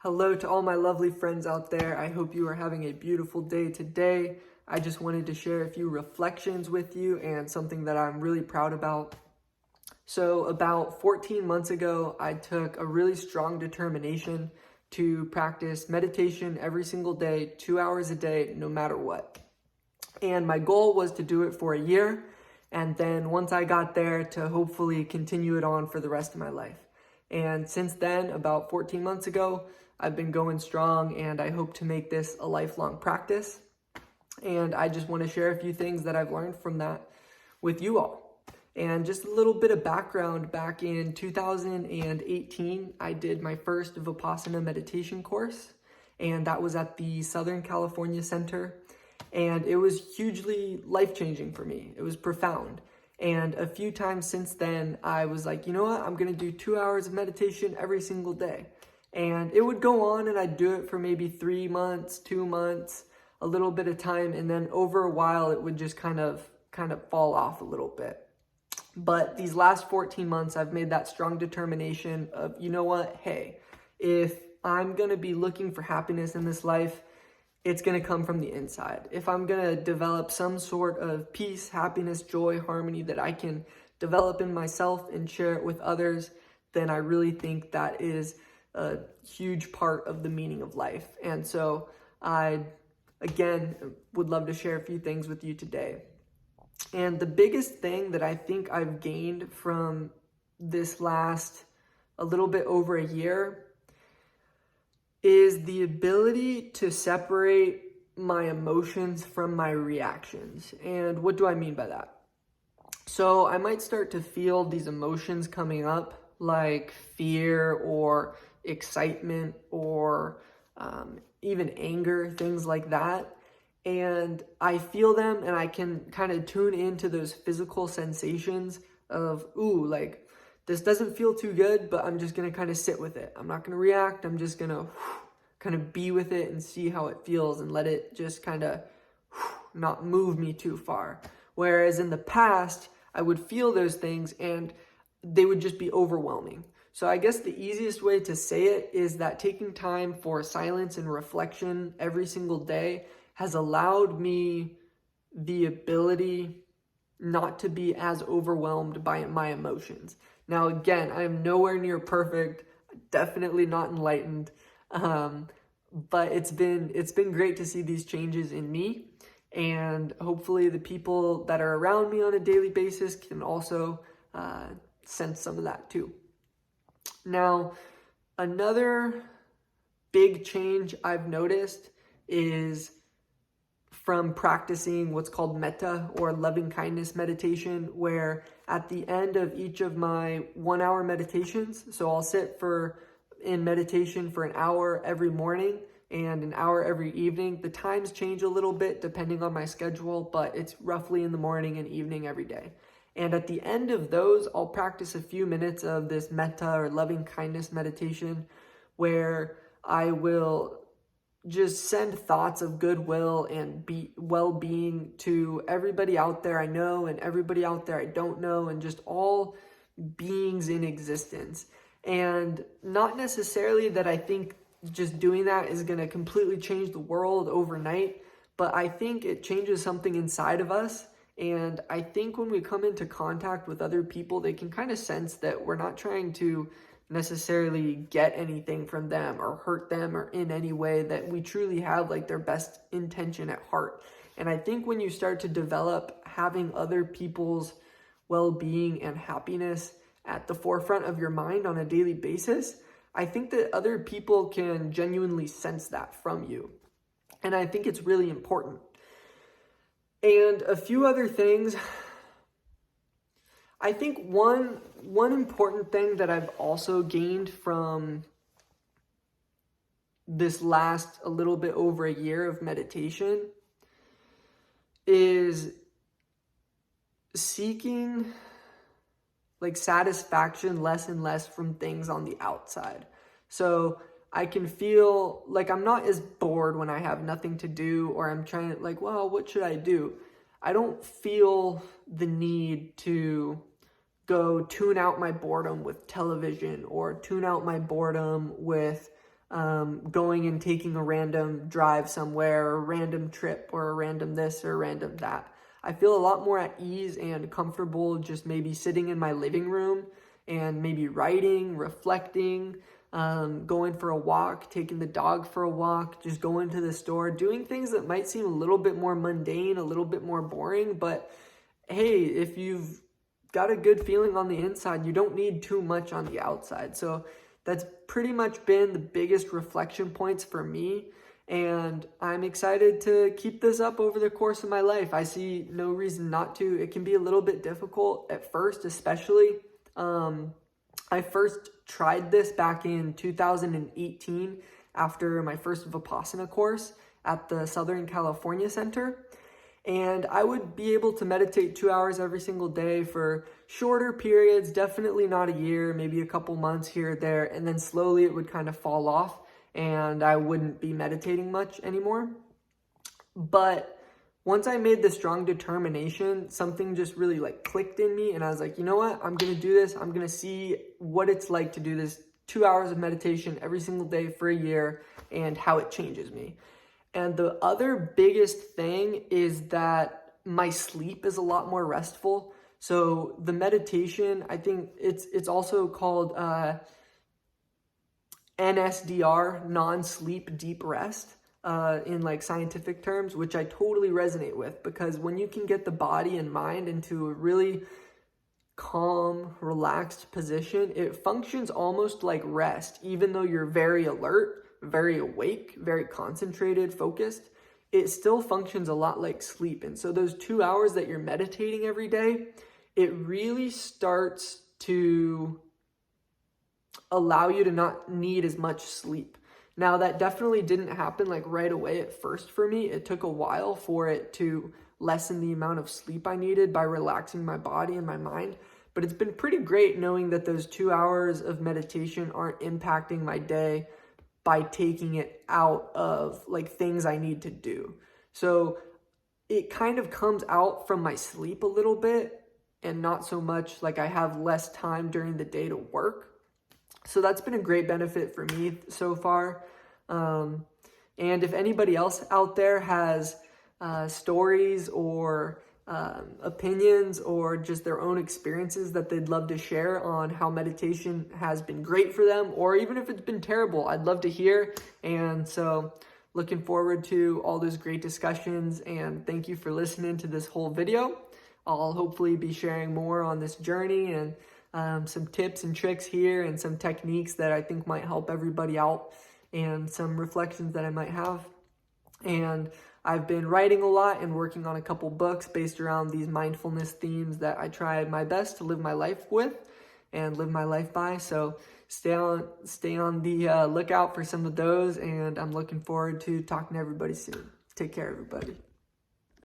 Hello to all my lovely friends out there. I hope you are having a beautiful day today. I just wanted to share a few reflections with you and something that I'm really proud about. So about 14 months ago, I took a really strong determination to practice meditation every single day, 2 hours a day, no matter what. And my goal was to do it for a year. And then once I got there, to hopefully continue it on for the rest of my life. And since then, about 14 months ago, I've been going strong and I hope to make this a lifelong practice. And I just want to share a few things that I've learned from that with you all. And just a little bit of background, back in 2018, I did my first Vipassana meditation course, and that was at the Southern California Center. And it was hugely life-changing for me. It was profound. And a few times since then, I was like, you know what? I'm going to do 2 hours of meditation every single day. And it would go on and I'd do it for maybe 3 months, 2 months, a little bit of time. And then over a while, it would just kind of fall off a little bit. But these last 14 months, I've made that strong determination of, you know what? Hey, if I'm going to be looking for happiness in this life, it's going to come from the inside. If I'm going to develop some sort of peace, happiness, joy, harmony that I can develop in myself and share it with others, then I really think that is a huge part of the meaning of life. And so I, again, would love to share a few things with you today. And the biggest thing that I think I've gained from this last a little bit over a year is the ability to separate my emotions from my reactions. And what do I mean by that? So I might start to feel these emotions coming up, like fear or excitement or even anger, things like that. And I feel them and I can kind of tune into those physical sensations of, ooh, like this doesn't feel too good, but I'm just going to kind of sit with it. I'm not going to react. I'm just going to kind of be with it and see how it feels and let it just kind of not move me too far. Whereas in the past, I would feel those things and they would just be overwhelming. So I guess the easiest way to say it is that taking time for silence and reflection every single day has allowed me the ability not to be as overwhelmed by my emotions. Now, again, I am nowhere near perfect, definitely not enlightened, but it's been great to see these changes in me, and hopefully the people that are around me on a daily basis can also sense some of that too. Now, another big change I've noticed is from practicing what's called metta or loving kindness meditation, where at the end of each of my 1 hour meditations, so I'll sit in meditation for an hour every morning and an hour every evening. The times change a little bit depending on my schedule, but it's roughly in the morning and evening every day. And at the end of those, I'll practice a few minutes of this metta or loving kindness meditation where I will just send thoughts of goodwill and well-being to everybody out there I know and everybody out there I don't know, and just all beings in existence. And not necessarily that I think just doing that is going to completely change the world overnight, but I think it changes something inside of us. And I think when we come into contact with other people, they can kind of sense that we're not trying to necessarily get anything from them or hurt them or in any way, that we truly have like their best intention at heart. And I think when you start to develop having other people's well-being and happiness at the forefront of your mind on a daily basis, I think that other people can genuinely sense that from you. And I think it's really important. And a few other things. I think one important thing that I've also gained from this last a little bit over a year of meditation is seeking like satisfaction less and less from things on the outside. So I can feel like I'm not as bored when I have nothing to do, or I'm trying to like, well, what should I do? I don't feel the need to go tune out my boredom with television or tune out my boredom with going and taking a random drive somewhere, or a random trip, or a random this or a random that. I feel a lot more at ease and comfortable just maybe sitting in my living room and maybe writing, reflecting, going for a walk, taking the dog for a walk, just going to the store, doing things that might seem a little bit more mundane, a little bit more boring, but hey, if you've got a good feeling on the inside, you don't need too much on the outside. So that's pretty much been the biggest reflection points for me. And I'm excited to keep this up over the course of my life. I see no reason not to. It can be a little bit difficult at first, especially. I first tried this back in 2018 after my first Vipassana course at the Southern California Center. And I would be able to meditate 2 hours every single day for shorter periods, definitely not a year, maybe a couple months here or there. And then slowly it would kind of fall off and I wouldn't be meditating much anymore. But once I made the strong determination, something just really like clicked in me. And I was like, you know what? I'm going to do this. I'm going to see what it's like to do this 2 hours of meditation every single day for a year and how it changes me. And the other biggest thing is that my sleep is a lot more restful. So the meditation, I think it's also called NSDR, non-sleep deep rest, in like scientific terms, which I totally resonate with, because when you can get the body and mind into a really calm, relaxed position, it functions almost like rest, even though you're very alert, very awake, very concentrated, focused. It still functions a lot like sleep. And so those 2 hours that you're meditating every day, it really starts to allow you to not need as much sleep. Now, that definitely didn't happen like right away at first for me. It took a while for it to lessen the amount of sleep I needed by relaxing my body and my mind. But it's been pretty great knowing that those 2 hours of meditation aren't impacting my day by taking it out of like things I need to do. So it kind of comes out from my sleep a little bit and not so much like I have less time during the day to work. So that's been a great benefit for me so far. And if anybody else out there has stories or opinions or just their own experiences that they'd love to share on how meditation has been great for them, or even if it's been terrible, I'd love to hear. And so looking forward to all those great discussions, and thank you for listening to this whole video. I'll hopefully be sharing more on this journey and some tips and tricks here and some techniques that I think might help everybody out, and some reflections that I might have. And I've been writing a lot and working on a couple books based around these mindfulness themes that I try my best to live my life with and live my life by. So stay on the lookout for some of those, and I'm looking forward to talking to everybody soon. Take care, everybody.